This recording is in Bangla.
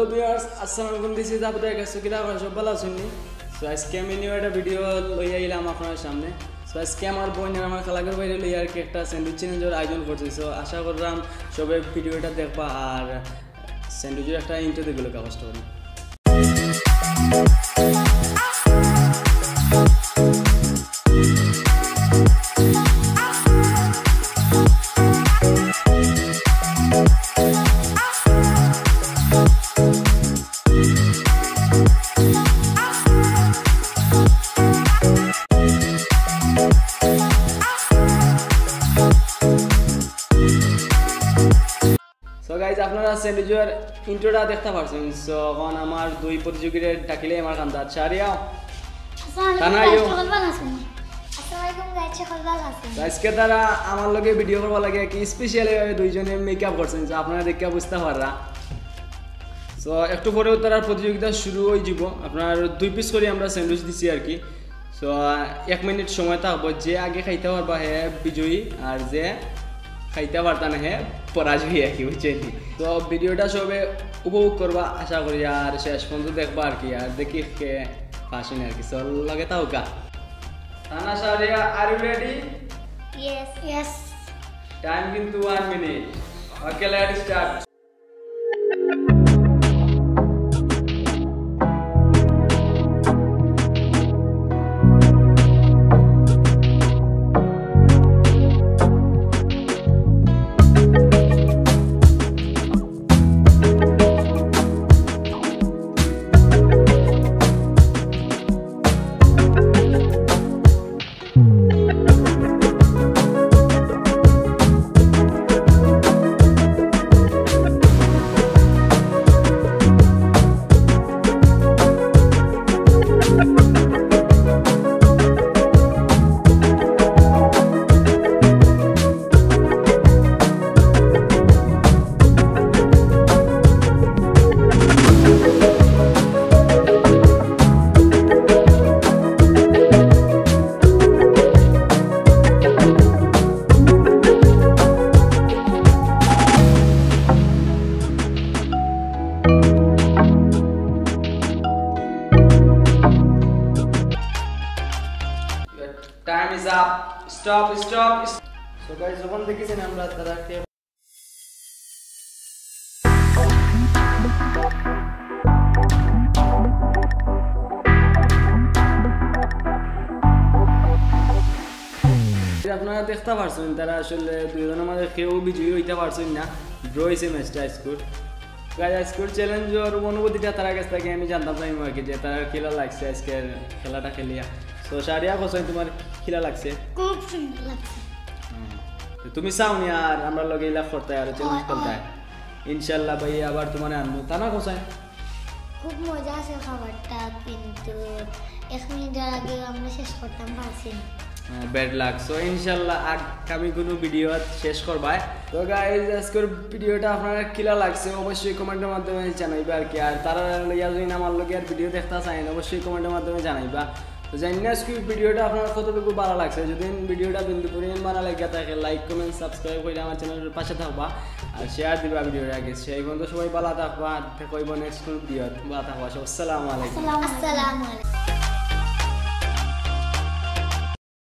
Hello viewers, Assalamualaikum. This is Taher Akash. কিরা আপনারা সব ভালো আছেন? সো আজকে আমি নিউ একটা ভিডিও লইয়া এলাম আপনাদের সামনে। সো আজকে আমার বোন আর আমার খালাগের বাইরে লইয়া আর কি একটা স্যান্ডউইচ চ্যালেঞ্জের আয়োজন করছি। সো আশা করলাম সবাই ভিডিওটা দেখবা আর স্যান্ডউইচের একটা ইন্ট্রো দেখলে কষ্ট করি। So guys, আপনারা স্যান্ডউইচের ইন্ট্রোটা দেখতে পারছেন। সো এখন আমার দুই প্রতিযোগীরা ডাকিলে আমার কান্দা চারিয়া আজকে তারা আমার লগে ভিডিও করবা লাগে কি স্পেশালি দুইজনে মেকআপ করছেন, যা আপনারা দেখে বুঝতে পাররা। সো একটু পরেও তারা প্রতিযোগিতা শুরু হয়ে যাব। আপনার দুই পিস করে আমরা স্যান্ডউইচ দিছি আর কি। সো 1 মিনিট সময় থাকবো, যে আগে খাইতে পারবা হে বিজয়ী আর যে খাইতে পারতা না হে পরাজয়ী আর কি, বুঝছেন? তো ভিডিওটা সবে উপভোগ করবা আশা করি আর শেষ পর্যন্ত দেখবা আর কি, আর দেখি কে ফাঁসেন আর কি। চল লগে তাও কা তানা সারিয়া, are you ready? Yes. Time কিন্তু 1 minute. Okay, let's start. Time is up. Stop. So guys, যখন দেখেছেন আমরা তাদেরকে আপনারা দেখতে পারছেন তারা আসলে দুইজনের মাঝে কেউ বিজয়ী হইতে পারছেন না, ড্র হয়েছে ম্যাচটা। স্কুল চ্যালেঞ্জের অনুভূতিটা তারা কাছ থেকে আমি জানতাম না আর কি, যে তারা খেলা লাগছে আজকের খেলাটা খেলিয়া। তো সারিয়া কোথায় তোমার খেলা লাগছে? খুব সুন্দর লাগছে। তুমি চাওনি আর আমরা লগে ইলা করতে আর চ্যালেঞ্জ করতে ইনশাআল্লাহ ভাই আবার তোমার আনবো। তানা কোথায়? খুব মজা আছে খাবারটা, কিন্তু 1 মিনিটের আগে আমরা শেষ করতাম পারছি না। Bad luck. সো ইনশাআল্লাহ আগামী কোনো ভিডিও শেষ করবাই। তো গাইস, আজকের ভিডিওটা আপনারা কিলা লাগছে অবশ্যই কমেন্টের মাধ্যমে জানাইবা আর কি। আর তারা লইয়া যদি আমার লগে আর ভিডিও দেখতে চান অবশ্যই কমেন্টের মাধ্যমে জানাইবা। তো জানি না আজকে ভিডিওটা আপনার কতটুকু ভালো লাগছে। যদি ভিডিওটা বিন্দু পরিমাণ ভালো লাগে থাকে লাইক কমেন্ট সাবস্ক্রাইব করে আমার চ্যানেলের পাশে থাকবা আর শেয়ার দিবা ভিডিওটা আগে। সেই পর্যন্ত সবাই ভালো থাকবা, আর কইব নেক্সট কোন ভিডিও ভালো থাকবা। আসসালামু আলাইকুম।